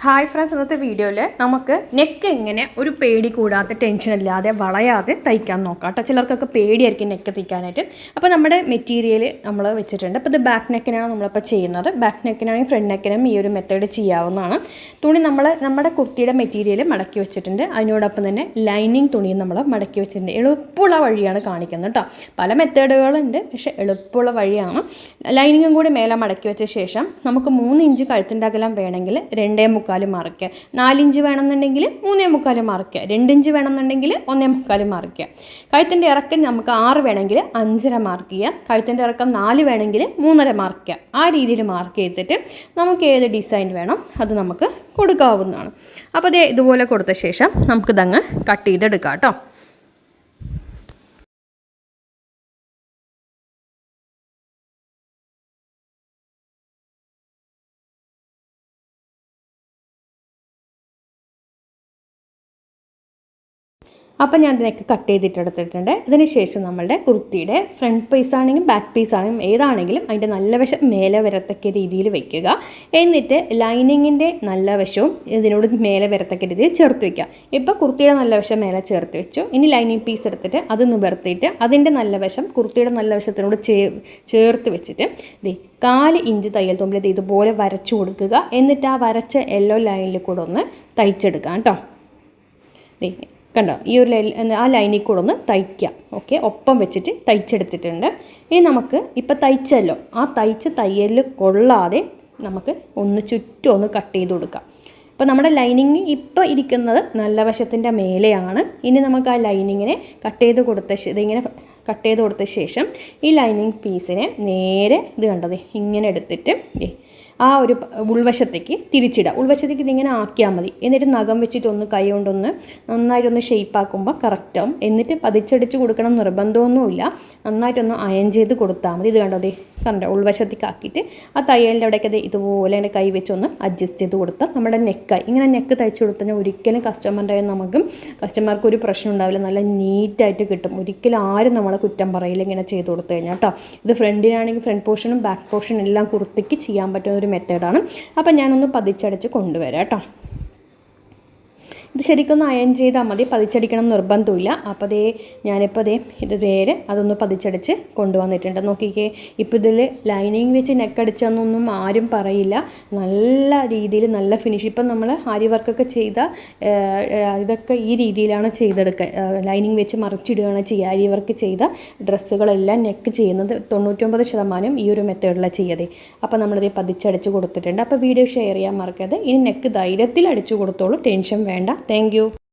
Hi friends, ഇന്നത്തെ വീഡിയോയിൽ നമുക്ക് നെക്ക് എങ്ങനെ ഒരു പേടി കൂടാതെ ടെൻഷനില്ലാതെ വളയാതെ തയ്ക്കാൻ നോക്കാം കേട്ടോ. ചിലർക്കൊക്കെ പേടിയായിരിക്കും നെക്ക് തയ്ക്കാനായിട്ട്. അപ്പോൾ നമ്മുടെ മെറ്റീരിയൽ നമ്മൾ വെച്ചിട്ടുണ്ട്. അപ്പോൾ ഇത് ബാക്ക് നെക്കിനാണ് നമ്മളിപ്പോൾ ചെയ്യുന്നത്. ബാക്ക് നെക്കിനാണെങ്കിൽ ഫ്രണ്ട് നെക്കിനും ഈ ഒരു മെത്തേഡ് ചെയ്യാവുന്നതാണ്. തുണി നമ്മുടെ കുർത്തിയുടെ മെറ്റീരിയൽ മടക്കി വെച്ചിട്ടുണ്ട്. അതിനോടൊപ്പം തന്നെ ലൈനിങ് തുണിയും നമ്മൾ മടക്കി വെച്ചിട്ടുണ്ട്. എളുപ്പമുള്ള വഴിയാണ് കാണിക്കുന്നത് കേട്ടോ. പല മെത്തേഡുകളുണ്ട്, പക്ഷേ എളുപ്പമുള്ള വഴിയാണ്. ലൈനിങ്ങും കൂടി മേലെ മടക്കി വെച്ച ശേഷം നമുക്ക് 3 ഇഞ്ച് കഴുത്തിൻ്റെ അകലം വേണമെങ്കിൽ 2.25 മറിക്കുക, 4 ഇഞ്ച് വേണമെന്നുണ്ടെങ്കിൽ 3.25 മറിക്കുക, 2 ഇഞ്ച് വേണമെന്നുണ്ടെങ്കിൽ 1.25 മറിക്കുക. കഴുത്തിൻ്റെ ഇറക്കം നമുക്ക് 6 വേണമെങ്കിൽ 5.5 മാർക്ക് ചെയ്യുക, കഴുത്തിൻ്റെ ഇറക്കം 4 വേണമെങ്കിൽ 3.5 മാർക്ക് ചെയ്യുക. ആ രീതിയിൽ മാർക്ക് ചെയ്തിട്ട് നമുക്ക് ഏത് ഡിസൈൻ വേണം അത് നമുക്ക് കൊടുക്കാവുന്നതാണ്. അപ്പോൾ അത് ഇതുപോലെ കൊടുത്ത ശേഷം നമുക്കിതങ്ങ് കട്ട് ചെയ്തെടുക്കാം കേട്ടോ. അപ്പോൾ ഞാൻ ഇതിനൊക്കെ കട്ട് ചെയ്തിട്ടെടുത്തിട്ടുണ്ട്. ഇതിന് ശേഷം നമ്മളുടെ കുർത്തിയുടെ ഫ്രണ്ട് പീസ് ആണെങ്കിലും ബാക്ക് പീസ് ആണെങ്കിലും ഏതാണെങ്കിലും അതിൻ്റെ നല്ല വശം മേലെ വരത്തക്ക രീതിയിൽ വയ്ക്കുക. എന്നിട്ട് ലൈനിങ്ങിൻ്റെ നല്ല വശവും ഇതിനോട് മേലെ വരത്തക്ക രീതിയിൽ ചേർത്ത് വയ്ക്കുക. ഇപ്പോൾ കുർത്തിയുടെ നല്ല വശം മേലെ ചേർത്ത് വെച്ചു. ഇനി ലൈനിങ് പീസ് എടുത്തിട്ട് അത് നിവർത്തിയിട്ട് അതിൻ്റെ നല്ല വശം കുർത്തിയുടെ നല്ല വശത്തിനോട് ചേർത്ത് വെച്ചിട്ട് 4 ഇഞ്ച് തയ്യൽ തുമ്പിൽ ഇതുപോലെ വരച്ചു കൊടുക്കുക. എന്നിട്ട് ആ വരച്ച യെല്ലോ ലൈനിൽ കൂടെ ഒന്ന് തയ്ച്ചെടുക്കാം കേട്ടോ. കണ്ടോ, ഈ ഒരു ആ ലൈനിൽ കൂടെ ഒന്ന് തയ്ക്കാം. ഓക്കെ, ഒപ്പം വെച്ചിട്ട് തയ്ച്ചെടുത്തിട്ടുണ്ട്. ഇനി നമുക്ക് ഇപ്പോൾ തയ്ച്ചല്ലോ, ആ തയ്ച്ച തയ്യലിൽ കൊള്ളാതെ നമുക്ക് ചുറ്റും ഒന്ന് കട്ട് ചെയ്ത് കൊടുക്കാം. ഇപ്പോൾ നമ്മുടെ ലൈനിങ് ഇപ്പോൾ ഇരിക്കുന്നത് നല്ല വശത്തിൻ്റെ മേലെയാണ്. ഇനി നമുക്ക് ആ ലൈനിങ്ങിനെ കട്ട് ചെയ്ത് കൊടുത്ത ശേഷം ഈ ലൈനിങ് പീസിനെ നേരെ ഇത് കണ്ടത് ഇങ്ങനെ എടുത്തിട്ട് ആ ഒരു ഉൾവശത്തേക്ക് തിരിച്ചിടുക. ഉൾവശത്തേക്ക് ഇതിങ്ങനെ ആക്കിയാൽ മതി. എന്നിട്ട് നഖം വെച്ചിട്ടൊന്ന് കൈ കൊണ്ടൊന്ന് നന്നായിട്ടൊന്ന് ഷേപ്പാക്കുമ്പോൾ കറക്റ്റാവും. എന്നിട്ട് പതിച്ചടിച്ച് കൊടുക്കണം നിർബന്ധമൊന്നുമില്ല. നന്നായിട്ടൊന്ന് അയൺ ചെയ്ത് കൊടുത്താൽ മതി. ഇത് കണ്ടോ ഉൾവശത്തേക്ക് ആക്കിയിട്ട് ആ തയ്യലിൻ്റെ അവിടേക്ക് ഇതുപോലെ തന്നെ കൈ വെച്ചൊന്ന് അഡ്ജസ്റ്റ് ചെയ്ത് കൊടുത്താൽ നമ്മുടെ നെക്കായി. ഇങ്ങനെ നെക്ക് തയ്ച്ച് കൊടുത്താൽ ഒരിക്കലും കസ്റ്റമർക്ക് ഒരു പ്രശ്നം ഉണ്ടാവില്ല. നല്ല നീറ്റായിട്ട് കിട്ടും. ഒരിക്കലും ആരും നമ്മളെ കുറ്റം പറയില്ല ഇങ്ങനെ ചെയ്ത് കൊടുത്തു കഴിഞ്ഞാൽ കേട്ടോ. ഇത് ഫ്രണ്ടിനാണെങ്കിൽ ഫ്രണ്ട് പോർഷനും ബാക്ക് പോർഷനും എല്ലാം കുർത്തിക്ക് ചെയ്യാൻ പറ്റുന്ന ഒരു മെത്തേഡാണ്. അപ്പം ഞാനൊന്ന് പതിച്ചടിച്ച് കൊണ്ടുവരാം കേട്ടോ. ഇത് ശരിക്കൊന്ന് അയൺ ചെയ്താൽ മതി, പതിച്ചടിക്കണം നിർബന്ധമില്ല. അപ്പോൾ ഞാനിപ്പോൾ ഇത് നേരെ അതൊന്ന് പതിച്ചടിച്ച് കൊണ്ടുവന്നിട്ടുണ്ട്. നോക്കിക്കേ, ഇപ്പോൾ ഇതിൽ ലൈനിങ് വെച്ച് നെക്കടിച്ചെന്നൊന്നും ആരും പറയില്ല. നല്ല രീതിയിൽ നല്ല ഫിനിഷ്. ഇപ്പം നമ്മൾ ആരി വർക്കൊക്കെ ചെയ്ത ഇതൊക്കെ ഈ രീതിയിലാണ് ചെയ്തെടുക്കുക. ലൈനിങ് വെച്ച് മറിച്ചിടുകയാണ് ചെയ്യുക. ആരി വർക്ക് ചെയ്ത ഡ്രസ്സുകളെല്ലാം നെക്ക് ചെയ്യുന്നത് 99% ഈ ഒരു മെത്തേഡിലാണ് ചെയ്യതേ. അപ്പോൾ നമ്മളിത് പതിച്ചടിച്ച് കൊടുത്തിട്ടുണ്ട്. അപ്പോൾ വീഡിയോ ഷെയർ ചെയ്യാൻ മറക്കരുത്. ഇനി നെക്ക് ധൈര്യത്തിൽ അടിച്ചു കൊടുത്തോളൂ, ടെൻഷൻ വേണ്ട. Thank you.